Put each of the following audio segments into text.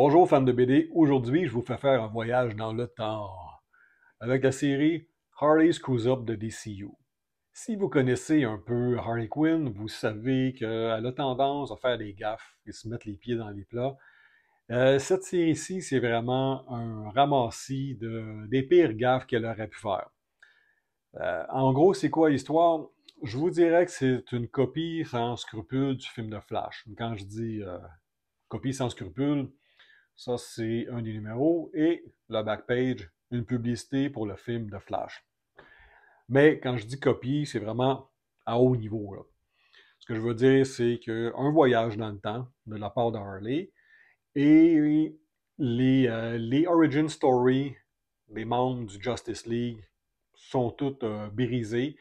Bonjour fans de BD, aujourd'hui je vous fais faire un voyage dans le temps avec la série Harley's Cruise Up de DCU. Si vous connaissez un peu Harley Quinn, vous savez qu'elle a tendance à faire des gaffes et se mettre les pieds dans les plats. Cette série-ci, c'est vraiment un ramassis des pires gaffes qu'elle aurait pu faire. En gros, c'est quoi l'histoire? Je vous dirais que c'est une copie sans scrupule du film de Flash. Quand je dis copie sans scrupule, ça, c'est un des numéros. Et le backpage, une publicité pour le film de Flash. Mais quand je dis copie, c'est vraiment à haut niveau, là. Ce que je veux dire, c'est qu'un voyage dans le temps de la part de Harley et les origin stories des membres du Justice League sont toutes brisées.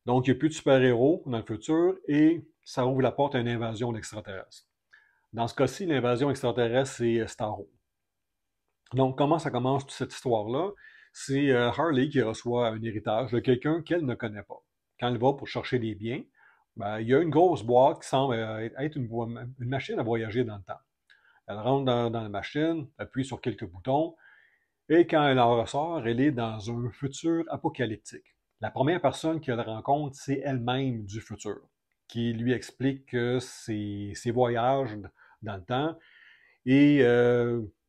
Donc, il n'y a plus de super-héros dans le futur et ça ouvre la porte à une invasion d'extraterrestres. Dans ce cas-ci, l'invasion extraterrestre, c'est Starro. Donc, comment ça commence toute cette histoire-là? C'est Harley qui reçoit un héritage de quelqu'un qu'elle ne connaît pas. Quand elle va pour chercher des biens, ben, il y a une grosse boîte qui semble être une machine à voyager dans le temps. Elle rentre dans la machine, appuie sur quelques boutons, et quand elle en ressort, elle est dans un futur apocalyptique. La première personne qu'elle rencontre, c'est elle-même du futur, qui lui explique que ses voyages dans le temps et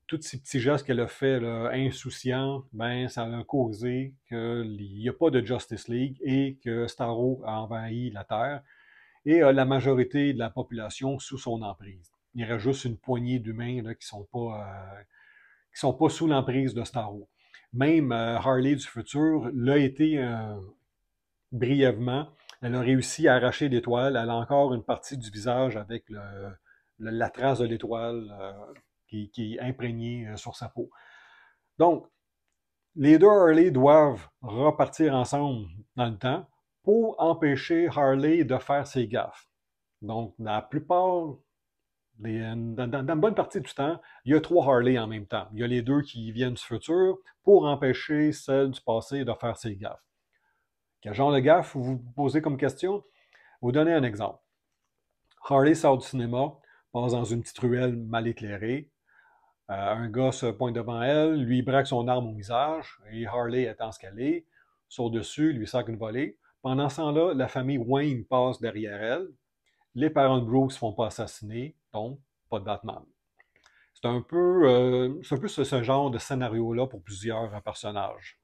tous ces petits gestes qu'elle a fait là, insouciants, ben, ça a causé qu'il n'y a pas de Justice League et que Starro a envahi la Terre et la majorité de la population sous son emprise. Il y aurait juste une poignée d'humains là, qui sont pas sous l'emprise de Starro. Même Harley du futur l'a été brièvement. Elle a réussi à arracher l'étoile. Elle a encore une partie du visage avec la trace de l'étoile qui est imprégnée sur sa peau. Donc, les deux Harley doivent repartir ensemble dans le temps pour empêcher Harley de faire ses gaffes. Donc, la plupart, dans une bonne partie du temps, il y a trois Harley en même temps. Il y a les deux qui viennent du futur pour empêcher celle du passé de faire ses gaffes. Quel genre de gaffe vous vous posez comme question? Je vais vous donner un exemple. Harley sort du cinéma, passe dans une petite ruelle mal éclairée. Un gars se pointe devant elle, lui braque son arme au visage, et Harley attend ce qu'elle est, saute dessus, lui sac une volée. Pendant ce temps-là, la famille Wayne passe derrière elle. Les parents de Bruce ne se font pas assassiner, donc pas de Batman. C'est un peu ce genre de scénario-là pour plusieurs personnages.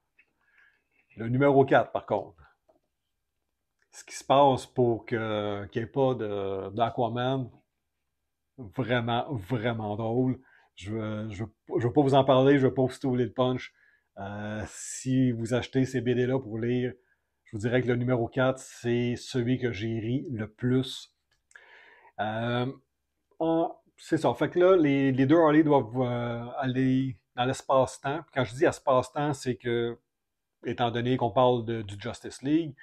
Le numéro 4, par contre. Ce qui se passe pour qu'il n'y ait pas d'Aquaman, vraiment, vraiment drôle. Je veux pas vous en parler, je veux pas vous stouler le punch. Si vous achetez ces BD-là pour lire, je vous dirais que le numéro 4, c'est celui que j'ai ri le plus. Euh, c'est ça. Fait que là, les deux Harley doivent aller dans l'espace-temps. Quand je dis espace-temps, c'est que, étant donné qu'on parle du Justice League,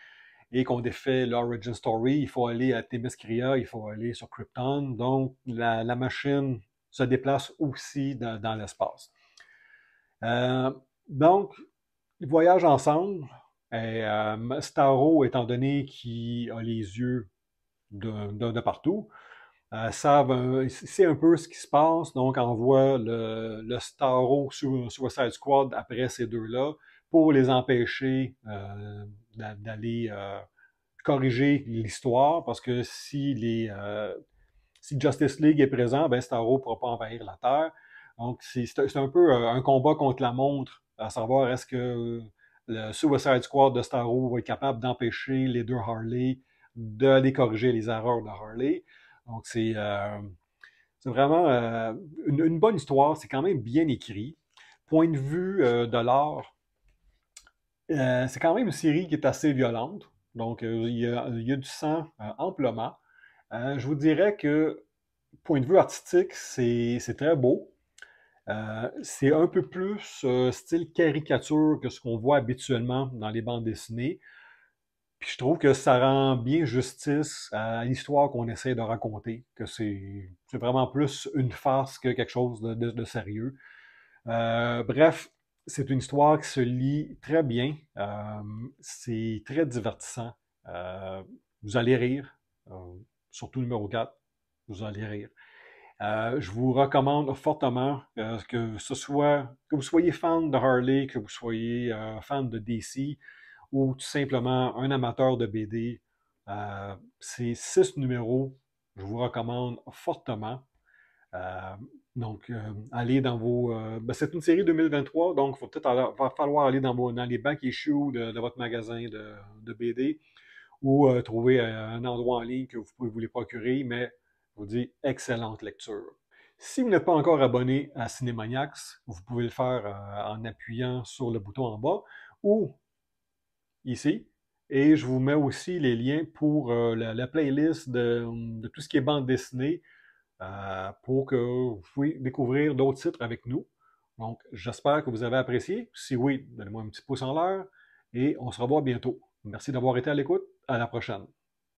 et qu'on défait l'origin story, il faut aller à Themyscira, il faut aller sur Krypton. Donc, la machine se déplace aussi dans l'espace. Euh, donc, ils voyagent ensemble. Et, Starro, étant donné qu'il a les yeux de partout, c'est un peu ce qui se passe. Donc, envoie le Starro Suicide Squad après ces deux-là pour les empêcher d'aller corriger l'histoire, parce que si Justice League est présent, ben Starro ne pourra pas envahir la Terre. Donc, c'est un peu un combat contre la montre, à savoir est-ce que le Suicide Squad de Starro va être capable d'empêcher les deux Harley d'aller corriger les erreurs de Harley. Donc, c'est vraiment une bonne histoire. C'est quand même bien écrit. Point de vue de l'art, c'est quand même une série qui est assez violente. Donc, il y a du sang amplement. Je vous dirais que, point de vue artistique, c'est très beau. C'est un peu plus style caricature que ce qu'on voit habituellement dans les bandes dessinées. Puis je trouve que ça rend bien justice à l'histoire qu'on essaie de raconter, que c'est vraiment plus une farce que quelque chose de sérieux. Bref, c'est une histoire qui se lit très bien. C'est très divertissant. Vous allez rire. Surtout numéro 4, vous allez rire. Je vous recommande fortement que vous soyez fan de Harley, que vous soyez fan de DC ou tout simplement un amateur de BD. Ces 6 numéros, je vous recommande fortement. Euh, allez dans vos. C'est une série 2023, donc va falloir aller dans les back issues de votre magasin de BD ou trouver un endroit en ligne que vous pouvez vous les procurer, mais je vous dis excellente lecture. Si vous n'êtes pas encore abonné à Cinémaniacs, vous pouvez le faire en appuyant sur le bouton en bas ou ici. Et je vous mets aussi les liens pour la playlist de tout ce qui est bande dessinée pour que vous puissiez découvrir d'autres titres avec nous. Donc, j'espère que vous avez apprécié. Si oui, donnez-moi un petit pouce en l'air et on se revoit bientôt. Merci d'avoir été à l'écoute. À la prochaine.